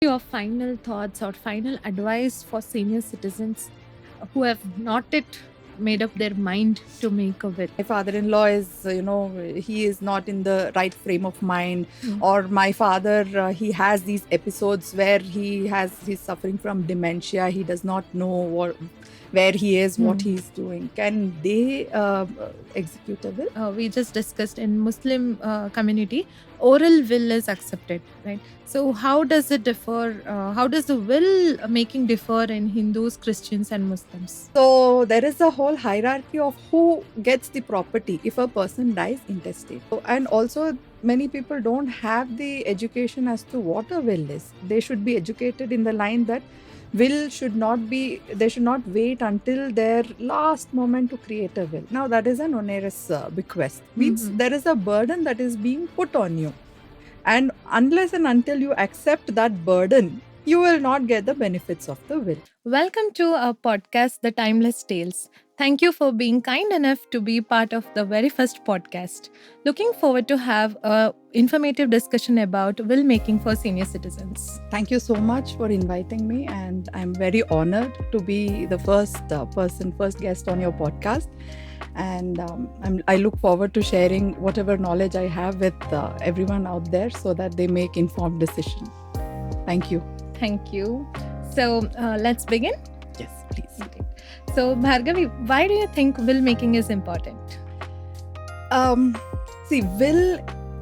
Your final thoughts or final advice for senior citizens who have not yet made up their mind to make a will? My father-in-law is, he is not in the right frame of mind, Mm. or my father, he has these episodes where he's suffering from dementia. He does not know where he is, what Hmm. he's doing. Can they execute a will? We just discussed in Muslim community, oral will is accepted, right? So how does it differ? How does the will making differ in Hindus, Christians, and Muslims? So there is a whole hierarchy of who gets the property if a person dies intestate. And also many people don't have the education as to what a will is. They should be educated in the line that will should not be, they should not wait until their last moment to create a will. Now that is an onerous bequest. Means Mhm. there is a burden that is being put on you. And unless and until you accept that burden, you will not get the benefits of the will. Welcome to our podcast, The Timeless Tales. Thank you for being kind enough to be part of the very first podcast. Looking forward to have a informative discussion about will making for senior citizens. Thank you so much for inviting me, and I'm very honored to be the first first guest on your podcast. And I look forward to sharing whatever knowledge I have with everyone out there so that they make informed decisions. Thank you. Thank you. So let's begin. Yes, please. So, Bhargavi, why do you think will making is important? See, will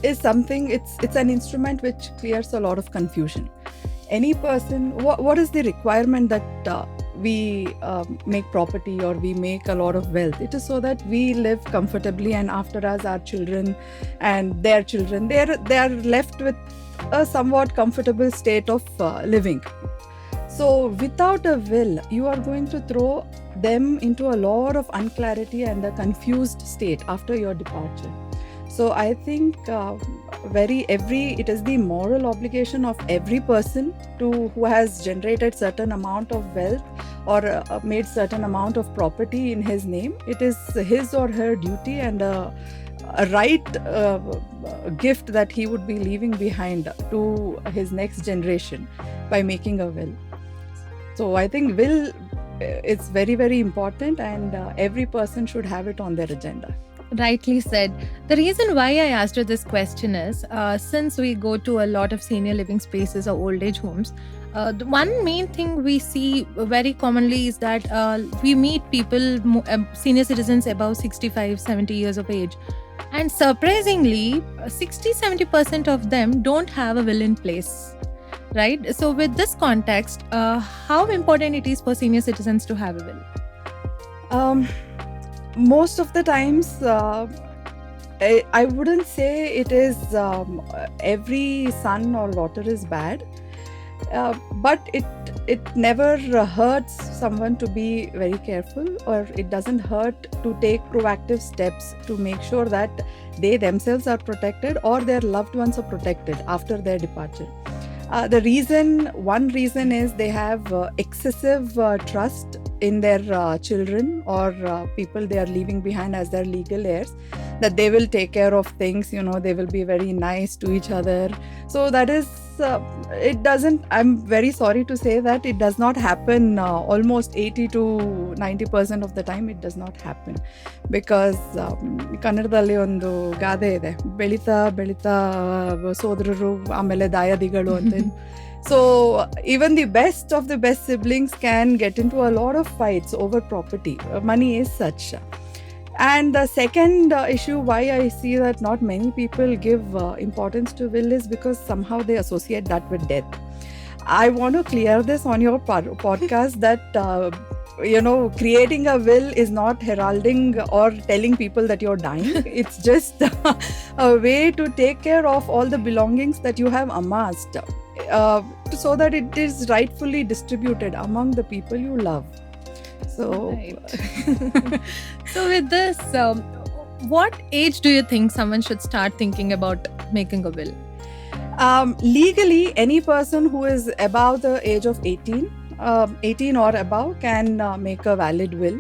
is something. It's an instrument which clears a lot of confusion. Any person, what is the requirement that we make property or we make a lot of wealth? It is so that we live comfortably, and after us, our children and their children, they are left with a somewhat comfortable state of living. So without a will, you are going to throw them into a lot of unclarity and a confused state after your departure. So I think it is the moral obligation of every person who has generated certain amount of wealth or made certain amount of property in his name. It is his or her duty and a right gift that he would be leaving behind to his next generation by making a will. So I think will is very, very important, and every person should have it on their agenda. Rightly said. The reason why I asked you this question is since we go to a lot of senior living spaces or old age homes, the one main thing we see very commonly is that we meet people, senior citizens above 65, 70 years of age. And surprisingly, 60-70% of them don't have a will in place. Right? So, with this context, how important it is for senior citizens to have a will? Most of the times, I wouldn't say it is every son or daughter is bad, but it never hurts someone to be very careful, or it doesn't hurt to take proactive steps to make sure that they themselves are protected or their loved ones are protected after their departure. One reason is they have excessive trust in their children or people they are leaving behind as their legal heirs, that they will take care of things, they will be very nice to each other. So that is, I'm very sorry to say that it does not happen almost 80 to 90% of the time. It does not happen because ಕನ್ನಡದಲ್ಲಿ ಒಂದು ಗಾದೆ ಇದೆ, ಬೆಳಿತಾ ಬೆಳಿತಾ ಸೋದರರು ಆಮೇಲೆ ದಾಯಾದಿಗಳು ಅಂತ. So even the best of the best siblings can get into a lot of fights over property. Money is such. And the second issue why I see that not many people give importance to will is because somehow they associate that with death. I want to clear this on your podcast that creating a will is not heralding or telling people that you're dying. It's just a way to take care of all the belongings that you have amassed, so that it is rightfully distributed among the people you love. So, Right. So, with this, what age do you think someone should start thinking about making a will? Legally, any person who is above the age of 18 or above can make a valid will.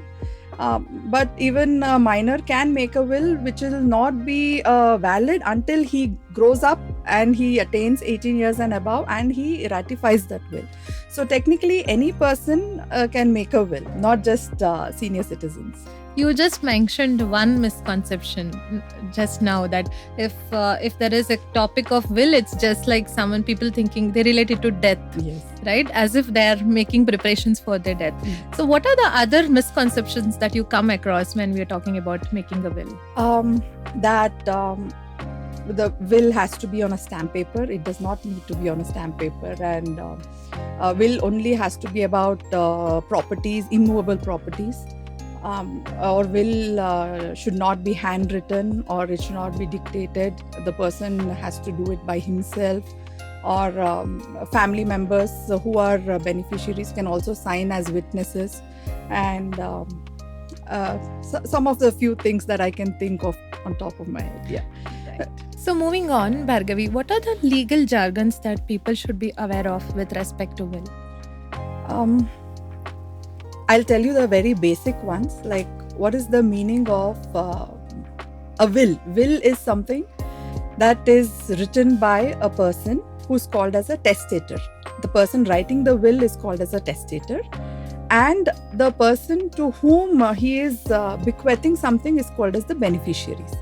But even a minor can make a will which will not be valid until he grows up and he attains 18 years and above, and he ratifies that will. So technically any person can make a will, not just senior citizens. You just mentioned one misconception just now, that if there is a topic of will, it's just like people thinking they relate it to death, Yes. right? As if they are making preparations for their death. So what are the other misconceptions that you come across when we are talking about making a will? The will has to be on a stamp paper. It does not need to be on a stamp paper, and will only has to be about properties, immovable properties. Or will should not be handwritten, or it should not be dictated. The person has to do it by himself, or family members who are beneficiaries can also sign as witnesses, and some of the few things that I can think of on top of my head. Yeah. Right. So moving on, Bhargavi, what are the legal jargons that people should be aware of with respect to will? I'll tell you the very basic ones, like what is the meaning of a will. Will is something that is written by a person who's called as a testator. The person writing the will is called as a testator, and the person to whom he is bequeathing something is called as the beneficiaries.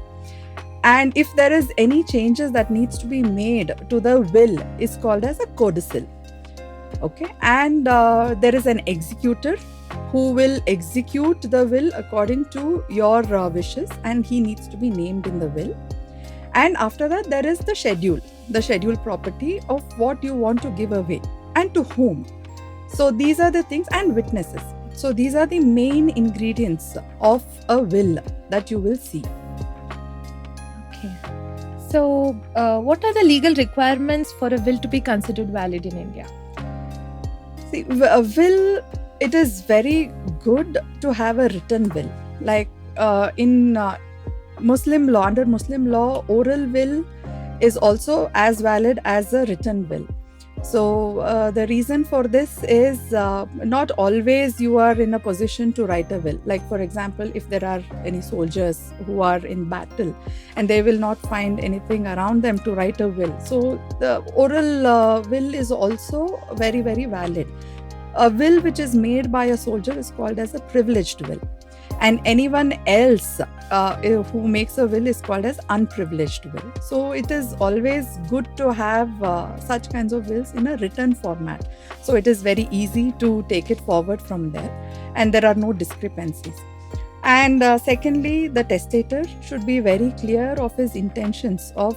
And if there is any changes that needs to be made to the will, is called as a codicil. Okay, and there is an executor who will execute the will according to your wishes, and he needs to be named in the will. And after that, there is the schedule property of what you want to give away and to whom. So these are the things, and witnesses. So these are the main ingredients of a will that you will see. Okay. So what are the legal requirements for a will to be considered valid in India? See, a will, it is very good to have a written will. Like in Muslim law, under Muslim law, oral will is also as valid as a written will. So the reason for this is not always you are in a position to write a will. Like for example, if there are any soldiers who are in battle and they will not find anything around them to write a will, so the oral will is also very, very valid. A will which is made by a soldier is called as a privileged will, and anyone else who makes a will is called as unprivileged will. So it is always good to have such kinds of wills in a written format. So it is very easy to take it forward from there, and there are no discrepancies. And secondly, the testator should be very clear of his intentions of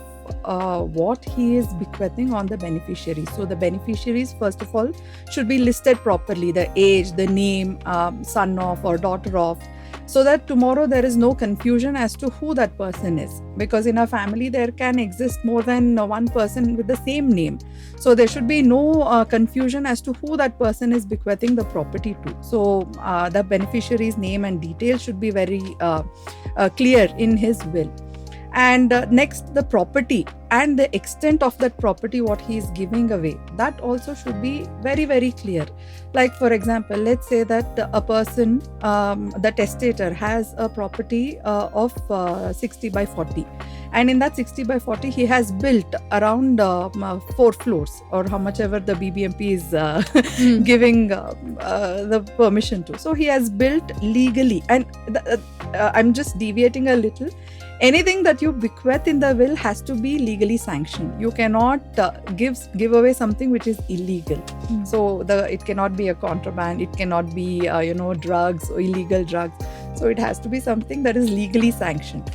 what he is bequeathing on the beneficiaries. So the beneficiaries, first of all, should be listed properly: the age, the name, son of or daughter of, so that tomorrow there is no confusion as to who that person is. Because in a family there can exist more than one person with the same name. So there should be no confusion as to who that person is bequeathing the property to. So the beneficiary's name and details should be very clear in his will. And next, the property and the extent of that property, what he is giving away, that also should be very, very clear. Like for example, let's say that a person, the testator, has a property of 60 by 40, and in that 60 by 40 he has built around 4 floors, or how much ever the BBMP is giving the permission to. So he has built legally, and I'm just deviating a little. Anything that you bequeath in the will has to be legally sanctioned. You cannot give away something which is illegal. So it cannot be a contraband. It cannot be drugs or illegal drugs. So it has to be something that is legally sanctioned.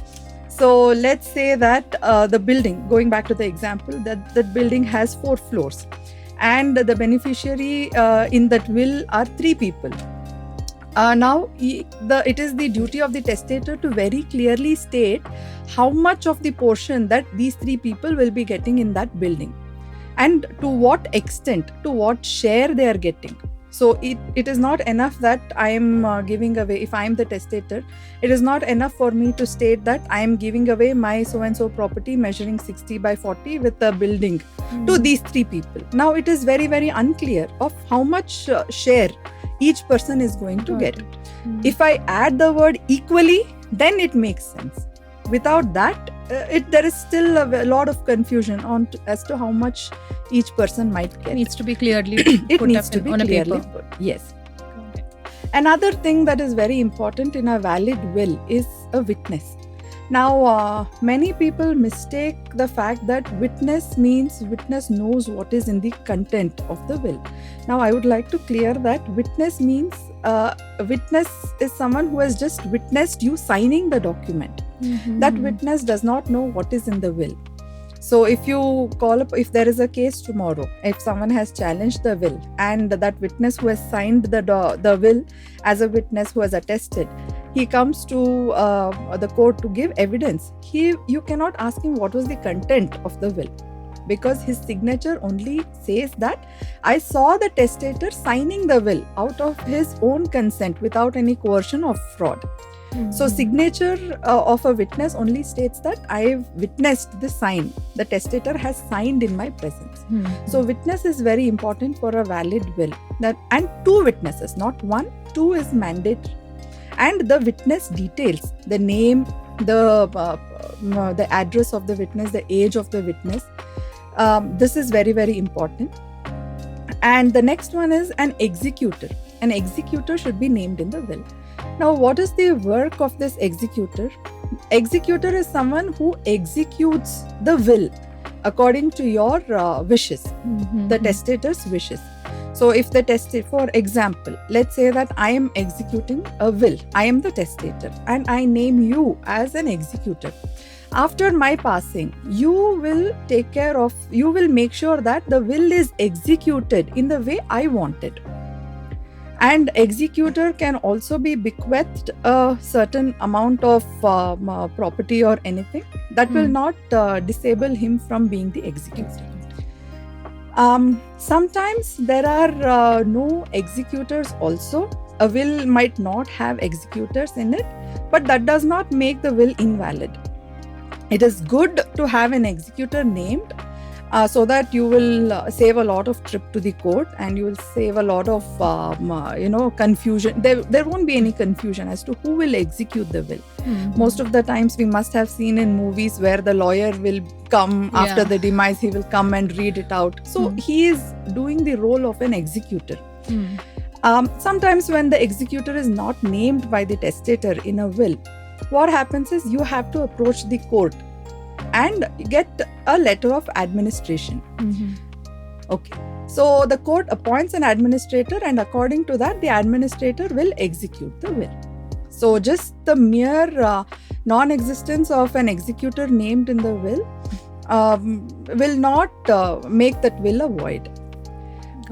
So let's say that the building, going back to the example, that building has 4 floors, and the beneficiary in that will are 3 people. Now, it is the duty of the testator to very clearly state how much of the portion that these 3 people will be getting in that building, and to what extent, to what share they are getting. So it is not enough that I am giving away, if I am the testator, it is not enough for me to state that I am giving away my so-and-so property measuring 60 by 40 with a building to these 3 people. Now, it is very, very unclear of how much share each person is going to get. If I add the word equally, then it makes sense. Without that, there is still a lot of confusion as to how much each person might It get. needs to be clearly It put needs up to be on a clearly paper. put. Yes. Another thing that is very important in a valid will is a witness. Now, many people mistake the fact that witness means witness knows what is in the content of the will. Now, I would like to clear that witness means a witness is someone who has just witnessed you signing the document. That witness does not know what is in the will. So if you call up, if there is a case tomorrow, if someone has challenged the will and that witness who has signed the will as a witness who has attested, he comes to the court to give evidence, you cannot ask him what was the content of the will, because his signature only says that I saw the testator signing the will out of his own consent without any coercion or fraud. So signature of a witness only states that I've witnessed this sign. The testator has signed in my presence. So witness is very important for a valid will. And two witnesses, not one, two is mandatory. And the witness details, the name, the address of the witness, the age of the witness. This is very, very important. And the next one is an executor. An executor should be named in the will. Now, what is the work of this executor? Executor is someone who executes the will according to your wishes, the testator's wishes. So, if the testator, for example, let's say that I am executing a will, I am the testator, and I name you as an executor. After my passing, you will make sure that the will is executed in the way I want it. And executor can also be bequeathed a certain amount of property or anything that will not disable him from being the executor. Sometimes there are no executors also. A will might not have executors in it, but that does not make the will invalid. It is good to have an executor named so that you will save a lot of trip to the court, and you will save a lot of confusion. There won't be any confusion as to who will execute the will. Most of the times we must have seen in movies where the lawyer will come after the demise, he will come and read it out. So he is doing the role of an executor. Sometimes when the executor is not named by the testator in a will, what happens is you have to approach the court and get a letter of administration. Okay. So the court appoints an administrator, and according to that, the administrator will execute the will. So just the mere non-existence of an executor named in the will not make that will a void.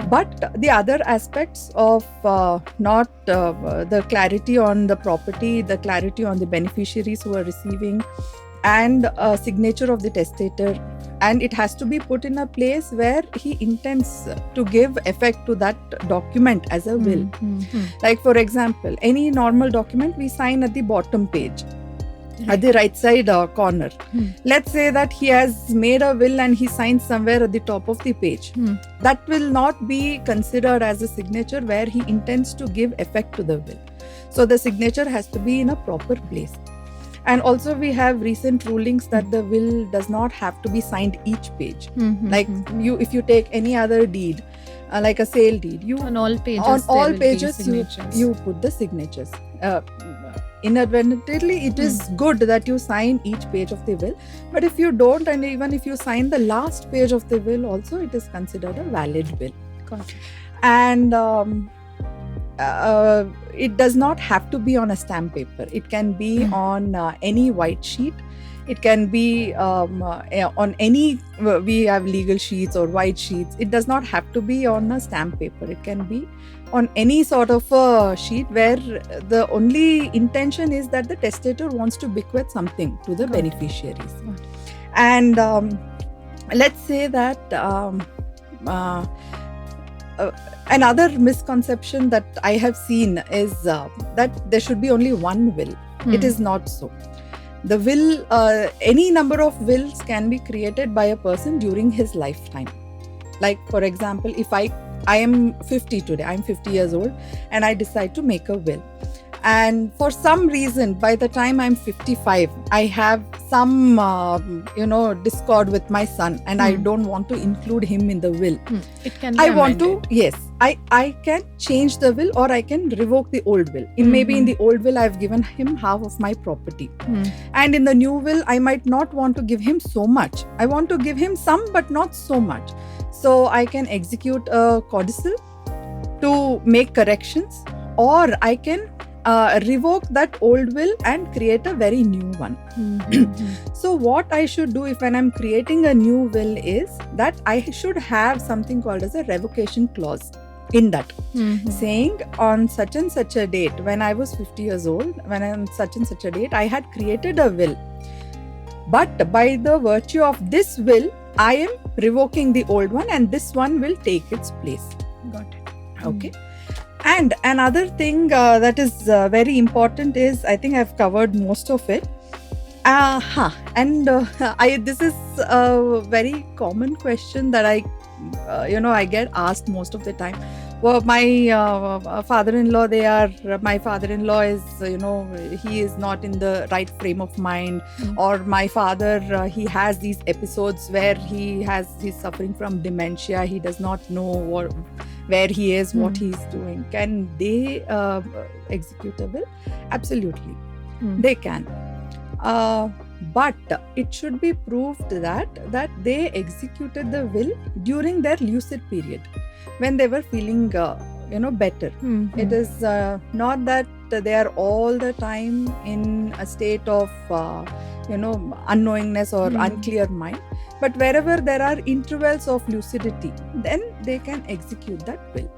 But the other aspects of the clarity on the property, the clarity on the beneficiaries who are receiving, and a signature of the testator, and it has to be put in a place where he intends to give effect to that document as a will. Like, for example, any normal document we sign at the bottom page, at the right side corner. Let's say that he has made a will and he signs somewhere at the top of the page. That will not be considered as a signature where he intends to give effect to the will. So the signature has to be in a proper place. And also we have recent rulings that the will does not have to be signed each page. Like if you take any other deed, like a sale deed, on all pages you put the signatures. Inadvertently, it is good that you sign each page of the will, but if you don't, and even if you sign the last page of the will also, it is considered a valid will. And it does not have to be on a stamp paper. It can be on any white sheet. It can be on any, we have legal sheets or white sheets. It does not have to be on a stamp paper. It can be on any sort of a sheet where the only intention is that the testator wants to bequeath something to the beneficiaries. And let's say that another misconception that I have seen is that there should be only one will. It is not so. The will, any number of wills can be created by a person during his lifetime. Like, for example, if I am 50 today, I'm 50 years old, and I decide to make a will. And for some reason, by the time I'm 55, I have some discord with my son, and I don't want to include him in the will. It can be I want to, amended. yes, I can change the will, or I can revoke the old will. Maybe in the old will I've given him half of my property, and in the new will I might not want to give him so much. I want to give him some, but not so much. So I can execute a codicil to make corrections, or I can revoke that old will and create a very new one. So what I should do if when I'm creating a new will is that I should have something called as a revocation clause in that, saying on such and such a date, when I was 50 years old, when on such and such a date, I had created a will. But by the virtue of this will, I am revoking the old one, and this one will take its place. Got it. Okay. And another thing that is very important is, I think I've covered most of it. This is a very common question that I get asked most of the time. Well, my father-in-law, my father-in-law is, he is not in the right frame of mind, or my father, he has these episodes where he's suffering from dementia. He does not know where he is, what he's doing. Can they execute a will? Absolutely, they can. But it should be proved that they executed the will during their lucid period, when they were feeling better. It is not that they are all the time in a state of unknowingness or unclear mind, but wherever there are intervals of lucidity, then they can execute that will.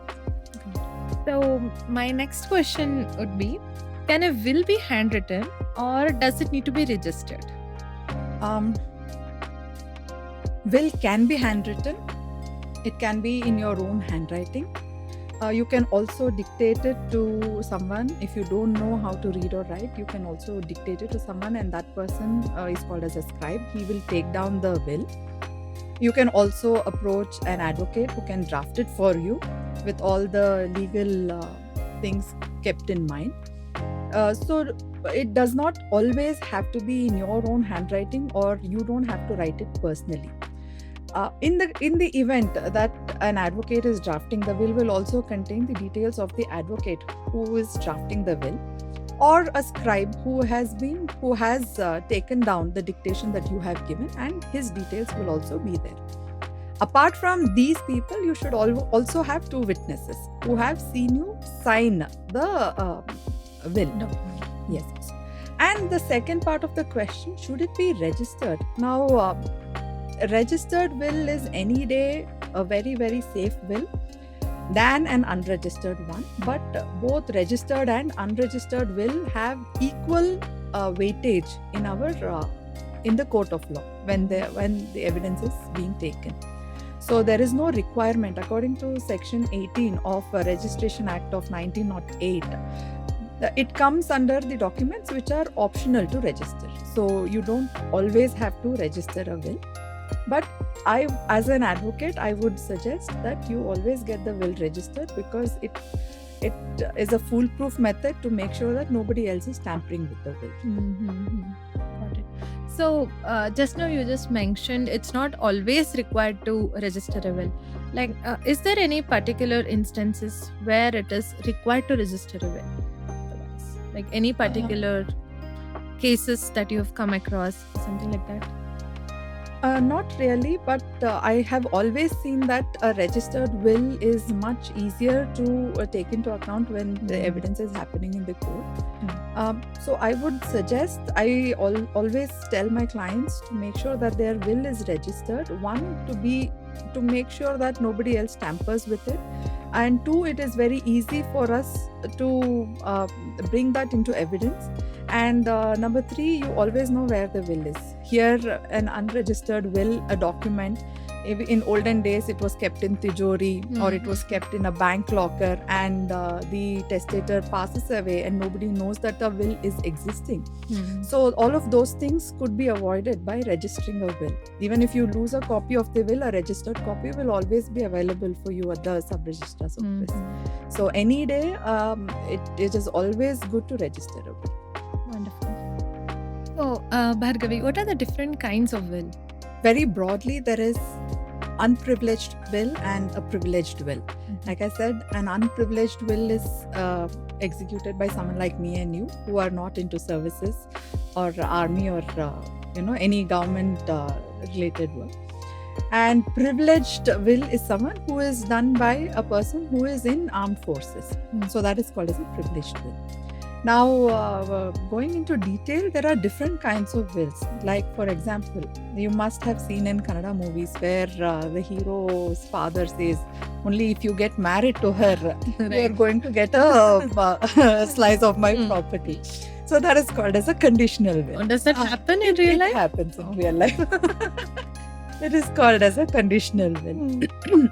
So my next question would be, can a will be handwritten, or does it need to be registered? Will can be handwritten. It can be in your own handwriting. You can also dictate it to someone. If you don't know how to read or write, you can also dictate it to someone, and that person is called as a scribe. He will take down the will. You can also approach an advocate who can draft it for you with all the legal things kept in mind. So it does not always have to be in your own handwriting, or you don't have to write it personally. In the event that an advocate is drafting the will also contain the details of the advocate who is drafting the will, or a scribe who has taken down the dictation that you have given, and his details will also be there. Apart from these people, you should also have two witnesses who have seen you sign the will. Yes. And the second part of the question, should it be registered? Now, a registered will is any day a very, very safe will than an unregistered one. But both registered and unregistered will have equal weightage in the court of law when the evidence is being taken. So there is no requirement, according to Section 18 of Registration Act of 1908. It comes under the documents which are optional to register. So you don't always have to register a will. But as an advocate, I would suggest that you always get the will registered, because it is a foolproof method to make sure that nobody else is tampering with the will. Got it. So just now you just mentioned it's not always required to register a will. Like, is there any particular instances where it is required to register a will? Like any particular cases that you have come across, something like that? Not really, but I have always seen that a registered will is much easier to take into account when the evidence is happening in the court. So I would suggest, I always tell my clients to make sure that their will is registered. One, to make sure that nobody else tampers with it, and two, it is very easy for us to bring that into evidence. And number three, you always know where the will is. Here, an unregistered will, a document, in olden days it was kept in tijori or it was kept in a bank locker, and the testator passes away and nobody knows that a will is existing. So all of those things could be avoided by registering a will. Even if you lose a copy of the will, a registered copy will always be available for you at the sub-registrar's office. So any day, it is always good to register a will. Wonderful. So, Bhargavi, what are the different kinds of will? Very broadly, there is unprivileged will and a privileged will. Like I said, an unprivileged will is executed by someone like me and you who are not into services or army or any government related work. And privileged will is someone who is done by a person who is in armed forces. So that is called as a privileged will. Now, going into detail, there are different kinds of wills. Like, for example, you must have seen in Kannada movies where the hero's father says, only if you get married to her, you are going to get a slice of my property. So that is called as a conditional will. Does that happen in real life? It happens in real life. It is called as a conditional will.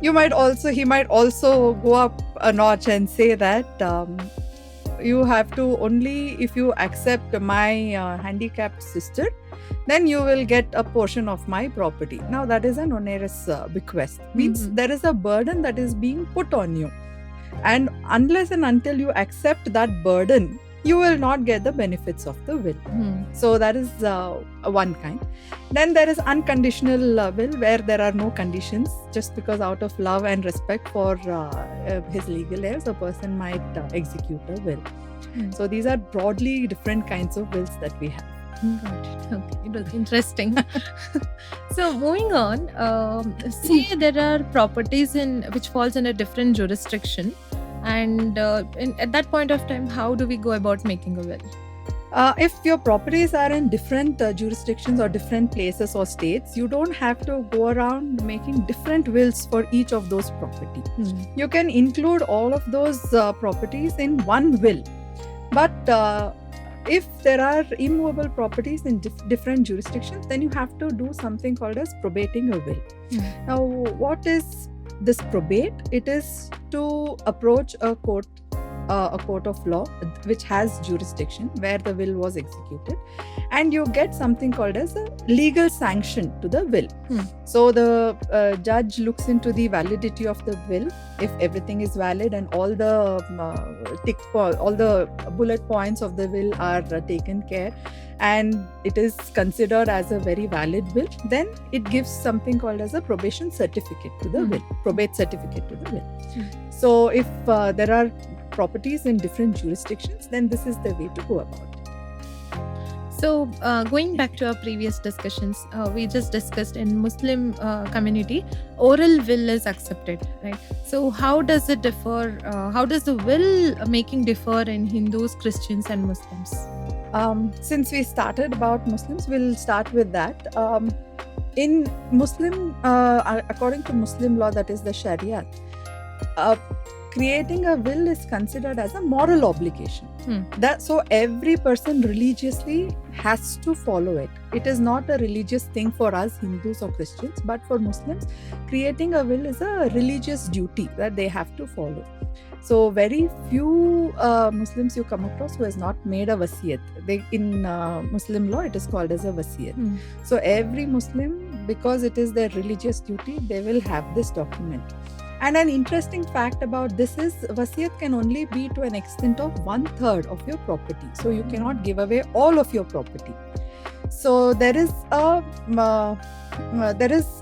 He might also go up a notch and say that you have to only if you accept my handicapped sister, then you will get a portion of my property. Now that is an onerous bequest. Means there is a burden that is being put on you, and unless and until you accept that burden, you will not get the benefits of the will. So that is one kind. Then there is unconditional will, where there are no conditions. Just because out of love and respect for his legal heirs, a person might execute a will. So these are broadly different kinds of wills that we have. Got it. Okay, it was interesting. So moving on, say there are properties which falls in a different jurisdiction. And at that point of time, how do we go about making a will? If your properties are in different jurisdictions or different places or states, you don't have to go around making different wills for each of those properties. You can include all of those properties in one will. But if there are immovable properties in different jurisdictions, then you have to do something called as probating a will. Now, what is this probate? It is to approach a court of law which has jurisdiction where the will was executed, and you get something called as a legal sanction to the will. So the judge looks into the validity of the will. If everything is valid and all the bullet points of the will are taken care, and it is considered as a very valid will, then it gives something called as a probation certificate to the will, probate certificate to the will. So if there are properties in different jurisdictions, then this is the way to go about it. So going back to our previous discussions, we just discussed in Muslim community, oral will is accepted, right? So how does it differ? How does the will making differ in Hindus, Christians and Muslims? Since we started about Muslims, we'll start with that. In Muslim, according to Muslim law, that is the Sharia, creating a will is considered as a moral obligation. So every person religiously has to follow it. It is not a religious thing for us Hindus or Christians, but for Muslims, creating a will is a religious duty that they have to follow. So very few Muslims you come across who has not made a wasiyat. In Muslim law, it is called as a wasiyat. So every Muslim, because it is their religious duty, they will have this document. And an interesting fact about this is wasiyat can only be to an extent of 1/3 of your property. So you cannot give away all of your property. So there is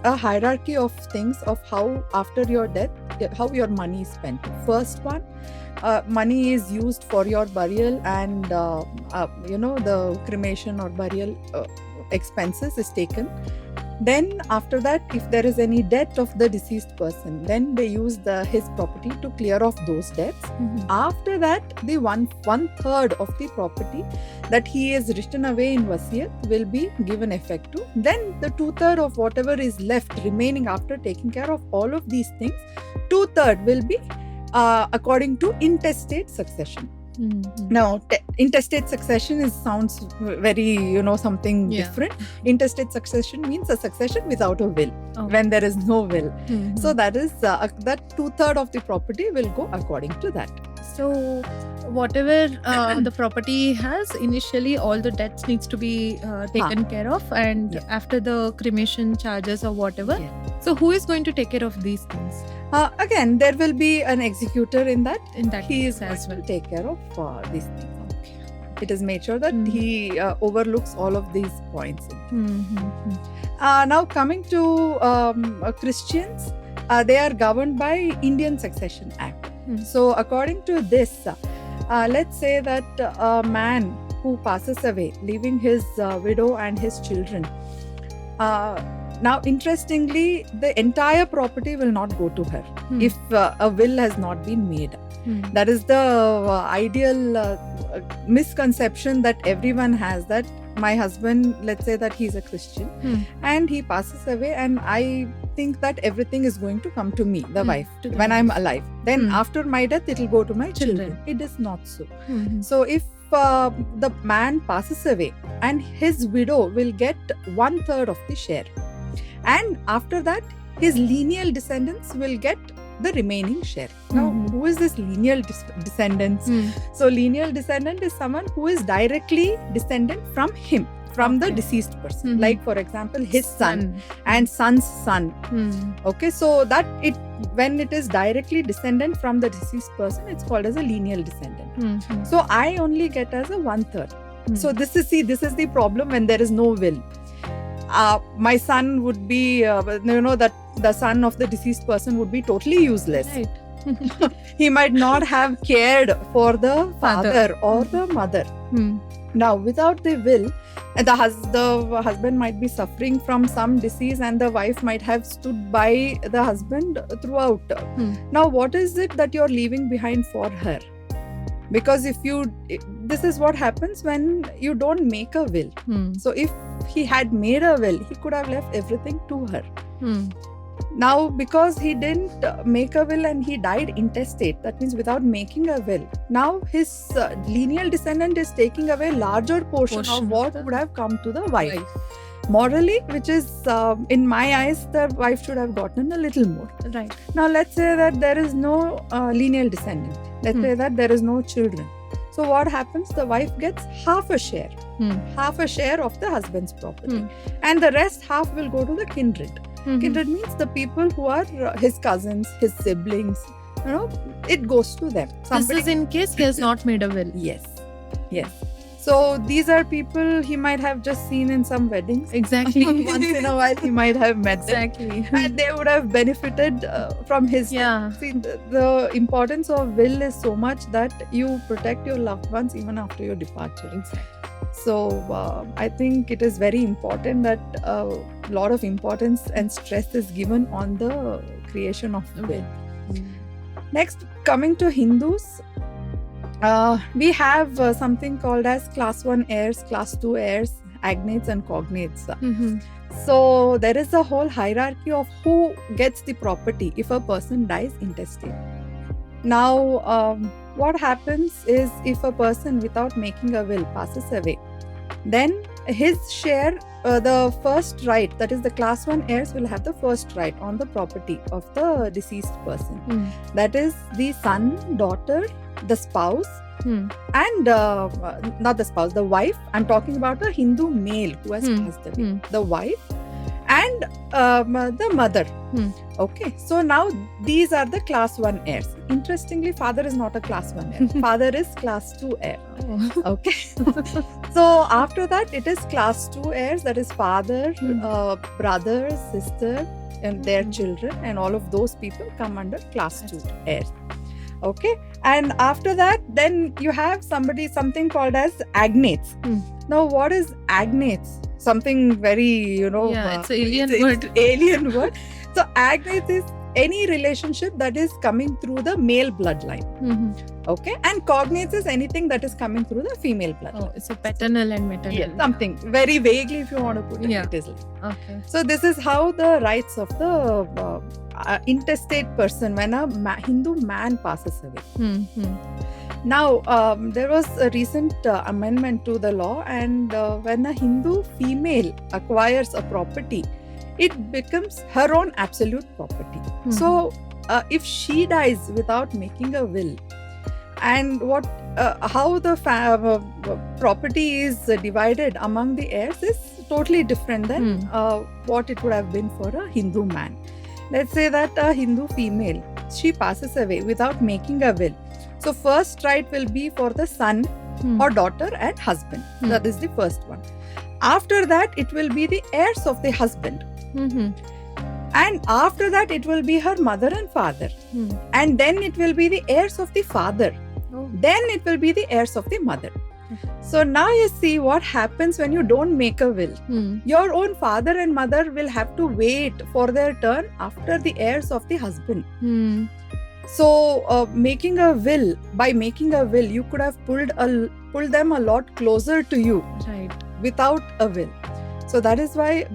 a hierarchy of things of how after your death, how your money is spent. First one, money is used for your burial and the cremation or burial expenses is taken. Then after that, if there is any debt of the deceased person, then they use his property to clear off those debts. After that, the one third of the property that he is written away in wasiyat will be given effect to. Then the 2/3 of whatever is left remaining after taking care of all of these things, 2/3 will be according to intestate succession. Now, intestate succession sounds very, something Yeah. different. Intestate succession means a succession without a will, Oh. when there is no will. Mhm. So that is that 2/3 of the property will go according to that. So whatever the property has, initially all the debts needs to be taken care of, and Yeah. after the cremation charges or whatever. So who is going to take care of these things Again, there will be an executor in that. in that He case is as going well? to take care of these things. Okay. It is made sure that Mm. he overlooks all of these points. Mhm. Now coming to Christians, they are governed by Indian Succession Act. Hmm. So according to this, let's say that a man who passes away, leaving his widow and his children. Now, interestingly, the entire property will not go to her if a will has not been made. That is the ideal misconception that everyone has, that my husband, let's say that he's a Christian and he passes away, and I think that everything is going to come to me, the wife, to the when I'm wife. alive. Then after my death, it will go to my children. Children. It is not so. Mhm. So if the man passes away, and his widow will get 1/3 of the share, and after that his lineal descendants will get the remaining share. Now, who is this lineal descendants? So lineal descendant is someone who is directly descendant from him, from the Okay. deceased person. Mhm. Like, for example, his son and son's son. Okay, so that when it is directly descendant from the deceased person, it's called as a lineal descendant. So I only get as a 1/3. So this is the problem when there is no will. My son would be, that the son of the deceased person would be totally useless. Right. He might not have cared for the father or the mother. Now, without the will, the husband might be suffering from some disease, and the wife might have stood by the husband throughout. Now, what is it that you're leaving behind for her? Because this is what happens when you don't make a will. So if he had made a will, he could have left everything to her. Now, because he didn't make a will and he died intestate, that means without making a will, now his lineal descendant is taking away larger portion Portion of what of the would have come to the wife. Morally, which is, in my eyes, the wife should have gotten a little more. Right. Now, let's say that there is no lineal descendant. Let's say that there is no children. So what happens? The wife gets half a share. Half a share of the husband's property. And the rest half will go to the kindred. Kindred means the people who are his cousins, his siblings. It goes to them. This is in case he has not made a will. Yes. So these are people he might have just seen in some weddings. Exactly. Once in a while he might have met them. Exactly. And they would have benefited from his. Yeah. See, the importance of will is so much that you protect your loved ones even after your departure. Exactly. So I think it is very important that a lot of importance and stress is given on the creation of will. Next, coming to Hindus, we have something called as class 1 heirs, class 2 heirs, agnates and cognates. So there is a whole hierarchy of who gets the property if a person dies intestate. Now, what happens is, if a person without making a will passes away, then his share, the first right, that is the class 1 heirs will have the first right on the property of the deceased person. That is the son, daughter, the spouse, and not the spouse, the wife. I'm talking about a Hindu male who has passed away. The wife and the mother. Okay, so now these are the class 1 heirs. Interestingly, father is not a class 1 heir. Father is class 2 heir. Oh. Okay. So after that, it is class 2 heirs, that is father, brother, sister, and their children, and all of those people come under class 2 heirs. Okay, and after that, then you have something called as agnates. Now, what is agnates? Something very, it's an alien it's word. Alien word. So agnates is any relationship that is coming through the male bloodline. Okay, and cognates is anything that is coming through the female bloodline. Oh, it's a paternal and maternal. Yeah, something very vaguely, if you want to put it, Yeah. it is like. Okay. So this is how the rights of the intestate person when a Hindu man passes away. Now, there was a recent amendment to the law, and when a Hindu female acquires a property, it becomes her own absolute property. So, if she dies without making a will, and how the property is divided among the heirs is totally different than what it would have been for a Hindu man. Let's say that a Hindu female, she passes away without making a will. So first right will be for the son or daughter and husband. That is the first one. After that, it will be the heirs of the husband. And after that, it will be her mother and father. And then it will be the heirs of the father. Then it will be the heirs of the mother. So now you see what happens when you don't make a will. Your own father and mother will have to wait for their turn after the heirs of the husband. So by making a will, you could have pulled them a lot closer to you, Right. without a will. So that is why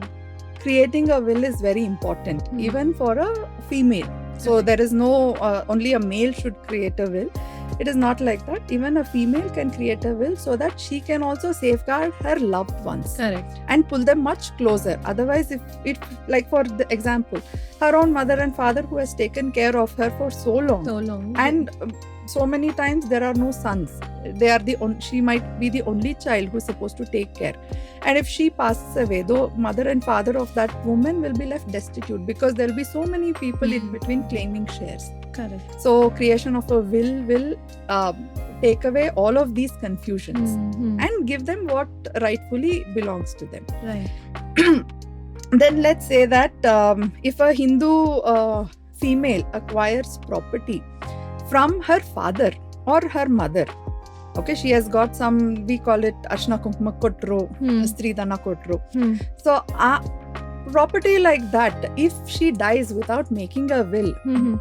creating a will is very important, even for a female. So there is no only a male should create a will. It is not like that. Even a female can create a will so that she can also safeguard her loved ones. Correct. And pull them much closer. Otherwise, if it, like for the example, her own mother and father who has taken care of her for so long, and so many times there are no sons. They are she might be the only child who is supposed to take care. And if she passes away, the mother and father of that woman will be left destitute, because there will be so many people in between claiming shares. Correct. So creation of a will take away all of these confusions and give them what rightfully belongs to them. Right. Then let's say that if a Hindu female acquires property from her father or her mother, okay, she has got some, we call it Ashna Kunkma Kotro, Stridana Kotro. So property like that, if she dies without making a will,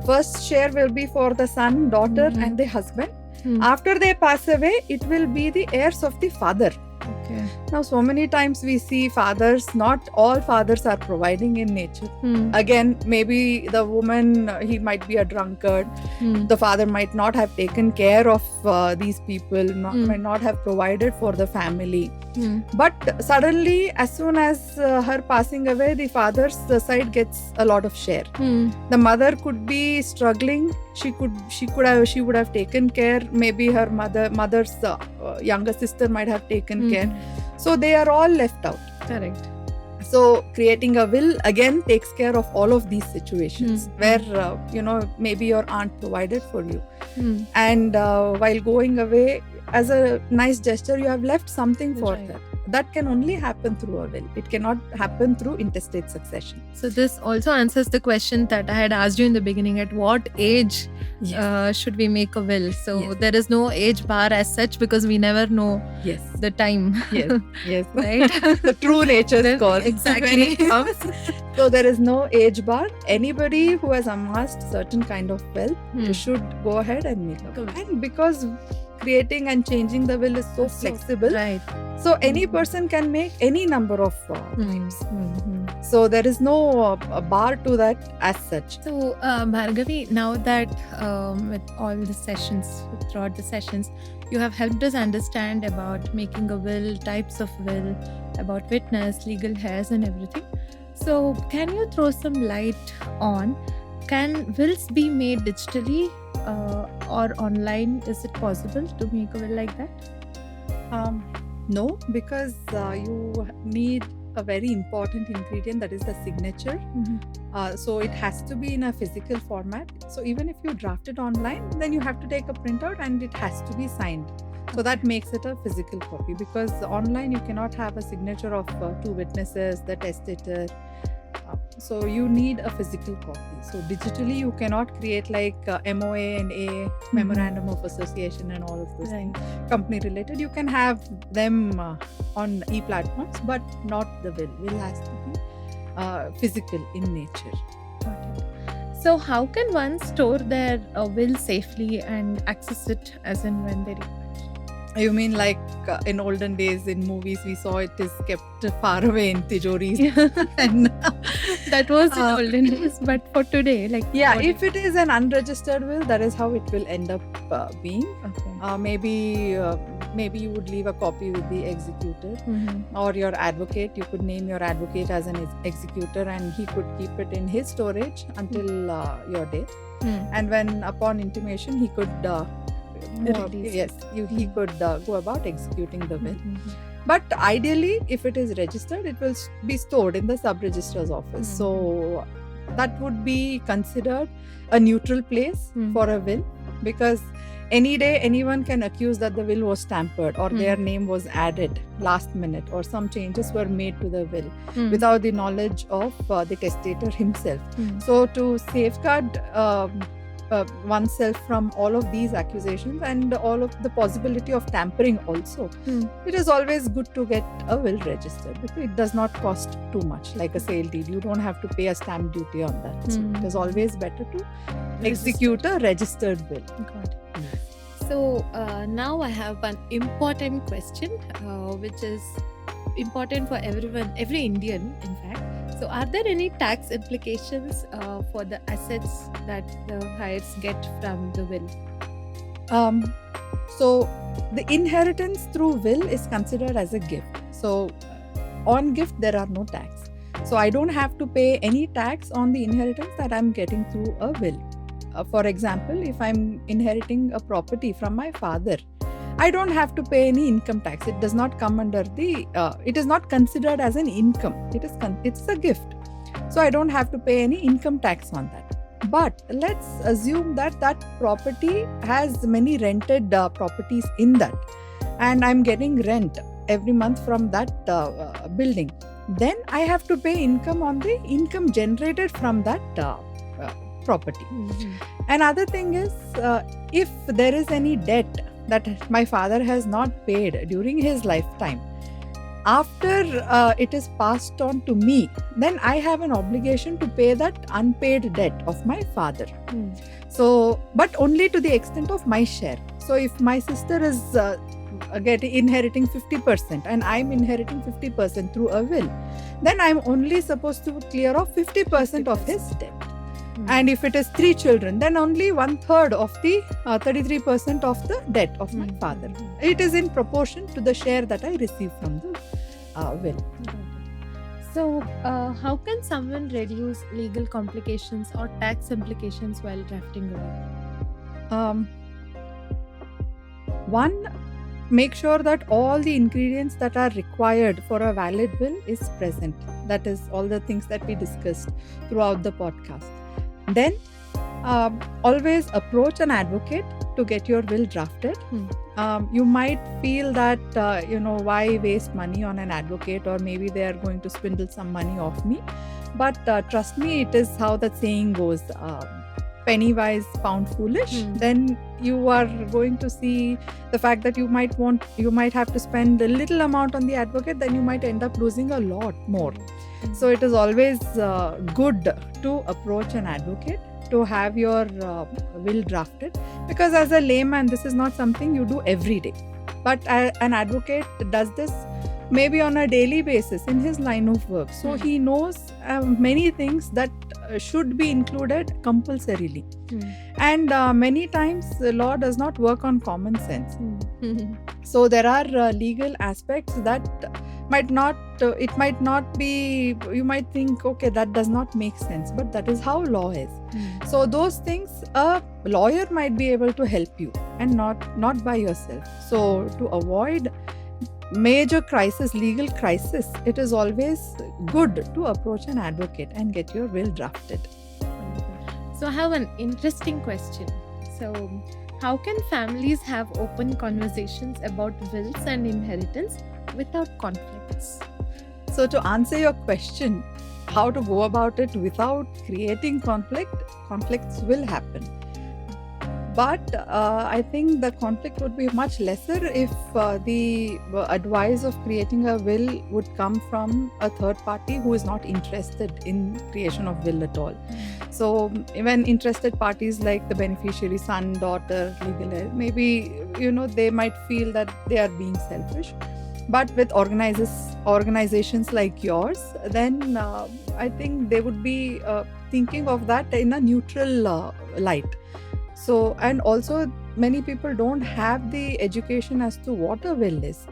first share will be for the son, daughter and the husband. After they pass away, it will be the heirs of the father. Okay. Now, so many times we see fathers, not all fathers are providing in nature. Again, maybe the woman, he might be a drunkard. The father might not have taken care of these people, might not have provided for the family. But suddenly, as soon as her passing away, the father's side gets a lot of share. The mother could be struggling. She would have taken care. Maybe her mother's younger sister might have taken care. So they are all left out. Correct. So creating a will again takes care of all of these situations where maybe your aunt provided for you, and while going away, as a nice gesture, you have left something for her. That can only happen through a will. It cannot happen through intestate succession. So this also answers the question that I had asked you in the beginning: at what age should we make a will? So there is no age bar as such, because we never know the time. Yes. Right. The true nature's call. Exactly. When it comes. So there is no age bar. Anybody who has amassed certain kind of wealth should go ahead and make a will. And because creating and changing the will is so flexible, right? So any person can make any number of times. So there is no bar to that as such. So Bhargavi, now that with all the sessions, throughout the sessions, you have helped us understand about making a will, types of will, about witness, legal heirs and everything. So can you throw some light on, can wills be made digitally or online? Is it possible to make a will like that? No, because you need a very important ingredient, that is the signature. So it has to be in a physical format. So even if you draft it online, then you have to take a printout and it has to be signed. So that makes it a physical copy, because online you cannot have a signature of two witnesses, the testator. So you need a physical copy. So digitally you cannot create like MOA and A, Memorandum of Association and all of those things. Company related, you can have them on e-platforms, but not the will. Will has to be physical in nature. Got it. So how can one store their will safely and access it as and when they require? You mean like in olden days in movies we saw it is kept far away in tijoris and That was in uh, olden days, but for today, like yeah, what? if it is an unregistered will, that is how it will end up being. Okay. Maybe you would leave a copy with the executor or your advocate. You could name your advocate as an executor, and he could keep it in his storage until your death. And when upon intimation, he could Release yes, he could go about executing the will. But ideally, if it is registered, it will be stored in the sub-registrar's office. So that would be considered a neutral place for a will, because any day anyone can accuse that the will was tampered or their name was added last minute or some changes were made to the will without the knowledge of the testator himself. So to safeguard oneself from all of these accusations and all of the possibility of tampering also, it is always good to get a will registered, because it does not cost too much, like a sale deed. You don't have to pay a stamp duty on that. So it is always better to execute a registered will. Got it. So now I have one important question, which is important for everyone, every Indian, in fact. So, are there any tax implications for the assets that the heirs get from the will? So, the inheritance through will is considered as a gift. So, on gift, there are no tax. So, I don't have to pay any tax on the inheritance that I'm getting through a will. For example, if I'm inheriting a property from my father, I don't have to pay any income tax. It does not come under the, it is not considered as an income. It's a gift. So I don't have to pay any income tax on that. But let's assume that that property has many rented properties in that, and I'm getting rent every month from that building. Then I have to pay income on the income generated from that property. Another thing is, if there is any debt that my father has not paid during his lifetime, after it is passed on to me, then I have an obligation to pay that unpaid debt of my father. So, but only to the extent of my share. So if my sister is inheriting 50% and I'm inheriting 50% through a will, then I'm only supposed to clear off 50% of his debt. And if it is 3 children, then only 1/3 of the 33% of the debt of my father. It is in proportion to the share that I receive from the will. So, how can someone reduce legal complications or tax implications while drafting a will? One, make sure that all the ingredients that are required for a valid will is present. That is all the things that we discussed throughout the podcast. Then always approach an advocate to get your will drafted. You might feel that why waste money on an advocate, or maybe they are going to swindle some money off me. But trust me, it is how the saying goes, penny wise pound foolish. Then you are going to see the fact that you might have to spend a little amount on the advocate, then you might end up losing a lot more. So it is always good to approach an advocate to have your will drafted, because as a layman, this is not something you do every day. But an advocate does this maybe on a daily basis in his line of work. So he knows many things that should be included compulsorily. And many times the law does not work on common sense. So there are legal aspects that might not be, you might think, okay, that does not make sense, but that is how law is. So those things a lawyer might be able to help you, and not by yourself. So to avoid major legal crisis, it is always good to approach an advocate and get your will drafted. So I have an interesting question. So how can families have open conversations about wills and inheritance without conflicts? So to answer your question, how to go about it without creating conflicts will happen. But I think the conflict would be much lesser if the advice of creating a will would come from a third party who is not interested in creation of will at all. So when interested parties like the beneficiary, son, daughter, legal heir, maybe they might feel that they are being selfish. But with organizations like yours, then I think they would be thinking of that in a neutral light. So, and also many people don't have the education as to what a will is,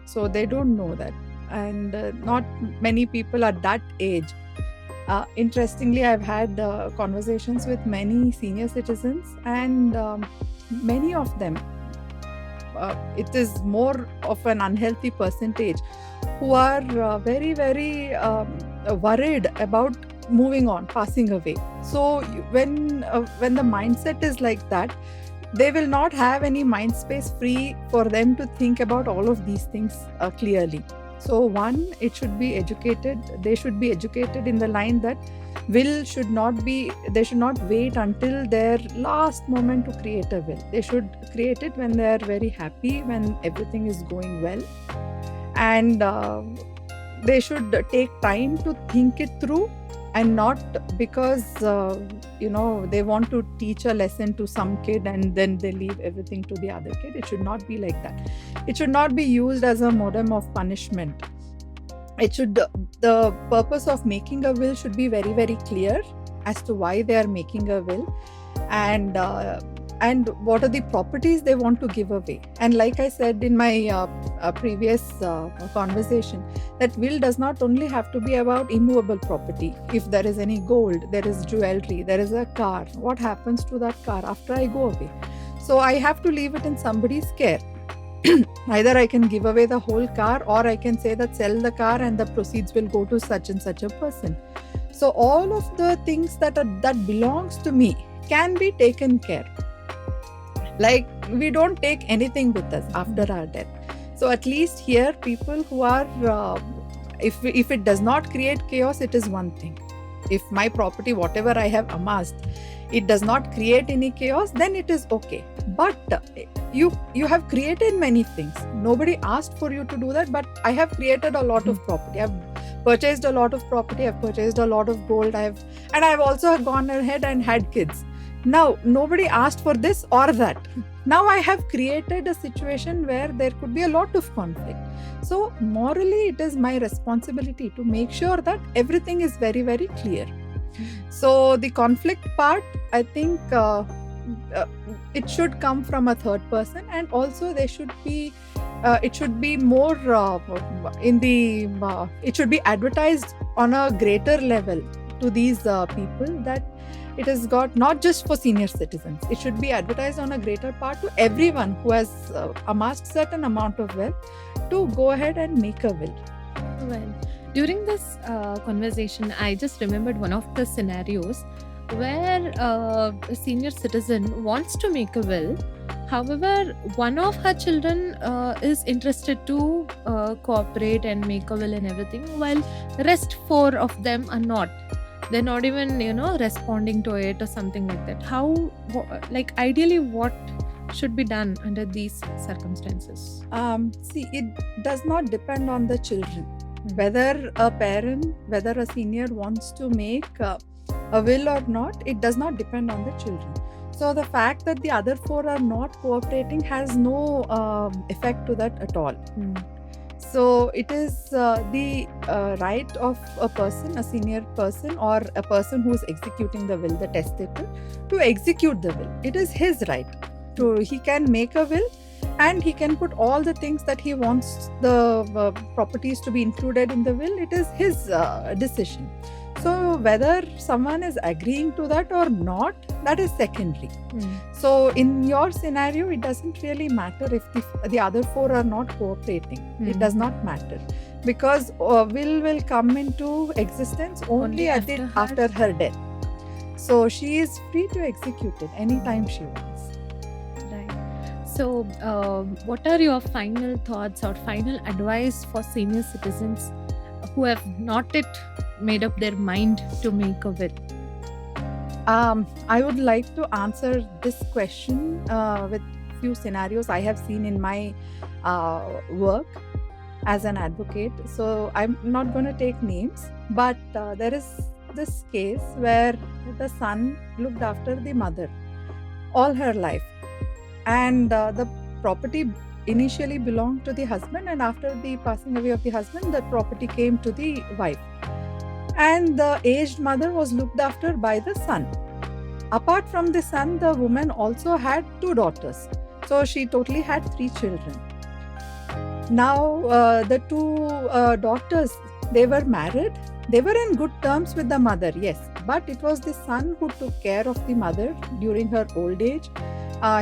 so they don't know that, and not many people at that age. Interestingly, I've had conversations with many senior citizens, and many of them, it is more of an unhealthy percentage, who are very, very worried about moving on, passing away. So when the mindset is like that, they will not have any mind space free for them to think about all of these things clearly. So one, it should be educated. They should be educated in the line that will should not be. They should not wait until their last moment to create a will. They should create it when they are very happy, when everything is going well, and they should take time to think it through, and not because they want to teach a lesson to some kid and then they leave everything to the other kid. It should not be like that. It should not be used as a modem of punishment. The purpose of making a will should be very, very clear as to why they are making a will, and what are the properties they want to give away. And like I said in my previous conversation, that will does not only have to be about immovable property. If there is any gold, there is jewelry, there is a car, what happens to that car after I go away? So I have to leave it in somebody's care. Either I can give away the whole car, or I can say that sell the car and the proceeds will go to such and such a person. So all of the things that belongs to me can be taken care. Like, we don't take anything with us after our death. So at least here, people who are if it does not create chaos, it is one thing. If my property, whatever I have amassed, it does not create any chaos, then it is okay. But you have created many things. Nobody asked for you to do that, but I have created a lot of property. I've purchased a lot of property. I've purchased a lot of gold. I've also gone ahead and had kids. Now, nobody asked for this or that. Now I have created a situation where there could be a lot of conflict. So morally, it is my responsibility to make sure that everything is very, very clear. So the conflict part, I think it should come from a third person, and also they should be it should be more it should be advertised on a greater level to these people, that it has got not just for senior citizens. It should be advertised on a greater part to everyone who has amassed certain amount of wealth to go ahead and make a will. Well, during this conversation, I just remembered one of the scenarios where a senior citizen wants to make a will. However, one of her children is interested to cooperate and make a will and everything, while the rest four of them are not. They're not even, responding to it or something like that. Like, ideally, what should be done under these circumstances? See, it does not depend on the children. Whether a parent, whether a senior wants to make a will or not, it does not depend on the children. So the fact that the other four are not cooperating has no effect to that at all. So it is the right of a person, a senior person, or a person who is executing the will, the testator, to execute the will. It is his right. He can make a will, and he can put all the things that he wants the properties to be included in the will. It is his decision. So whether someone is agreeing to that or not, that is secondary. So in your scenario, it doesn't really matter if the other four are not cooperating. It does not matter, because will come into existence only after her death. So she is free to execute it anytime she wants. Right. So what are your final thoughts or final advice for senior citizens who have not yet made up their mind to make a will? I would like to answer this question with few scenarios I have seen in my work as an advocate. So I'm not going to take names, but there is this case where the son looked after the mother all her life, and the property initially belonged to the husband, and after the passing away of the husband, the property came to the wife, and the aged mother was looked after by the son. Apart from the son, the woman also had two daughters, so she totally had three children. Now the two daughters, they were married, they were in good terms with the mother, yes, but it was the son who took care of the mother during her old age.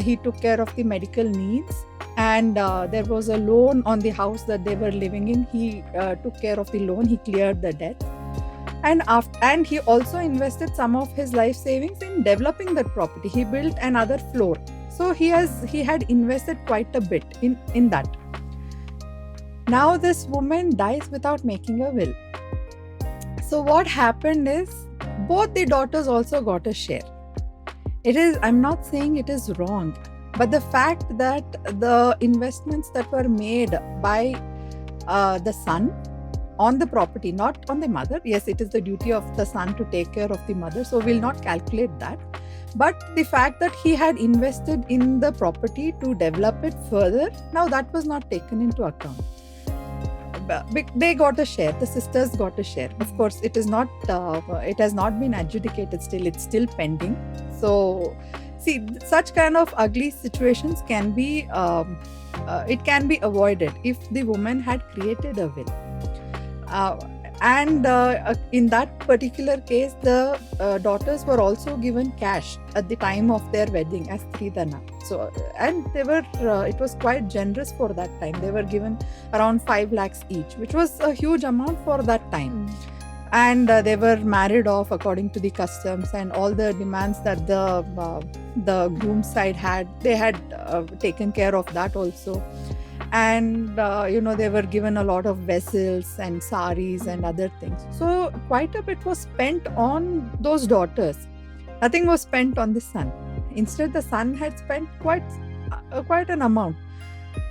He took care of the medical needs, and there was a loan on the house that they were living in. He took care of the loan, he cleared the debt, and he also invested some of his life savings in developing that property. He built another floor, so he had invested quite a bit in that. Now this woman dies without making a will. So what happened is both the daughters also got a share. I'm not saying it is wrong, but the fact that the investments that were made by the son on the property, not on the mother. Yes, it is the duty of the son to take care of the mother, so we'll not calculate that. But the fact that he had invested in the property to develop it further, now that was not taken into account. They got a share, the sisters got a share. Of course, it has not been adjudicated still, it's still pending. So see, such kind of ugly situations can be avoided if the woman had created a will. And in that particular case, the daughters were also given cash at the time of their wedding as Stridhana. So, and they were, it was quite generous for that time. They were given around 5 lakhs each, which was a huge amount for that time. And they were married off according to the customs, and all the demands that the groom side had, they had taken care of that also. And they were given a lot of vessels and saris and other things. So quite a bit was spent on those daughters. Nothing was spent on the son. Instead, the son had spent quite an amount.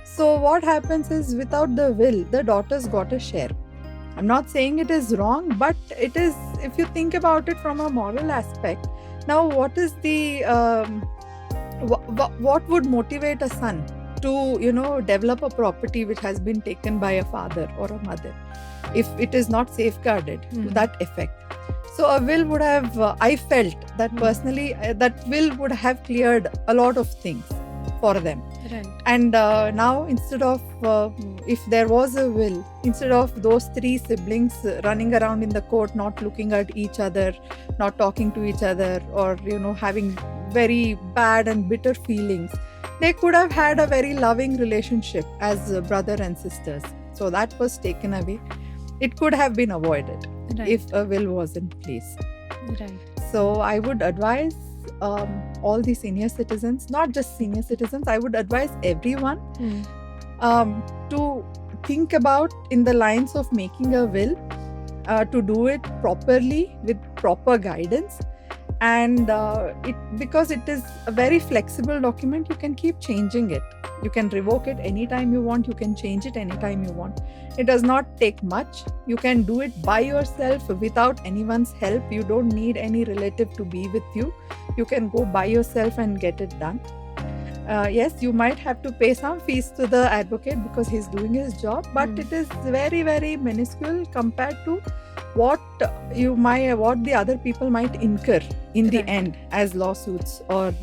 So what happens is, without the will, the daughters got a share. I'm not saying it is wrong, but it is, if you think about it from a moral aspect. Now, what is the what would motivate a son to develop a property which has been taken by a father or a mother, if it is not safeguarded to that effect? So a will would have, I felt that personally, that will would have cleared a lot of things for them. Right. And now, instead of, if there was a will, instead of those 3 siblings running around in the court, not looking at each other, not talking to each other, or having very bad and bitter feelings, they could have had a very loving relationship as brother and sisters. So that was taken away. It could have been avoided if a will was in place. Right. So I would advise all the senior citizens, not just senior citizens, I would advise everyone to think about in the lines of making a will, to do it properly with proper guidance. And because it is a very flexible document, you can keep changing it. You can revoke it anytime you want. You can change it anytime you want. It does not take much. You can do it by yourself without anyone's help. You don't need any relative to be with you. You can go by yourself and get it done. Yes, you might have to pay some fees to the advocate because he's doing his job, but it is very, very minuscule compared to what the other people might incur in the end as lawsuits or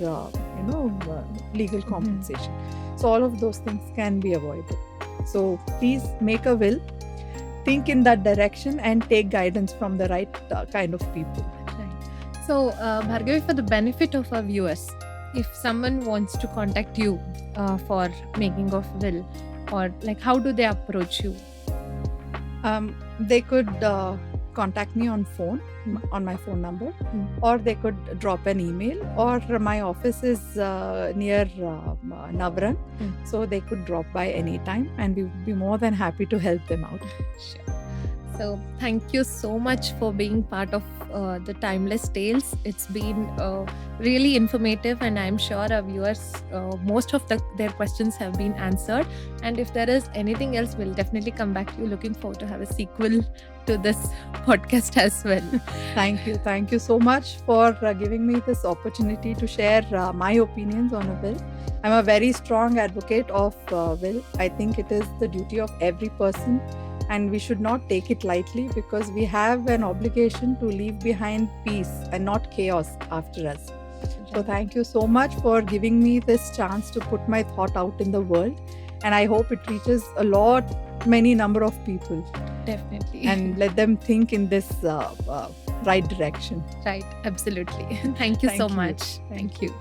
legal compensation. So all of those things can be avoided. So please make a will, think in that direction, and take guidance from the right kind of people. Right. So Bhargavi, for the benefit of our viewers, if someone wants to contact you for making of will, or like, how do they approach you? They could contact me on phone, on my phone number, or they could drop an email, or my office is near Navran, so they could drop by anytime, and we would be more than happy to help them out. Sure. So, thank you so much for being part of the Timeless Tales. It's been really informative, and I'm sure our viewers, most of their questions have been answered. And if there is anything else, we'll definitely come back to you. Looking forward to have a sequel to this podcast as well. Thank you. Thank you so much for giving me this opportunity to share my opinions on a will. I'm a very strong advocate of will. I think it is the duty of every person, and we should not take it lightly, because we have an obligation to leave behind peace and not chaos after us. So thank you so much for giving me this chance to put my thought out in the world, and I hope it reaches many number of people, Definitely. and let them think in this right direction. Right, absolutely. Thank you so Thank you. much. Thank you.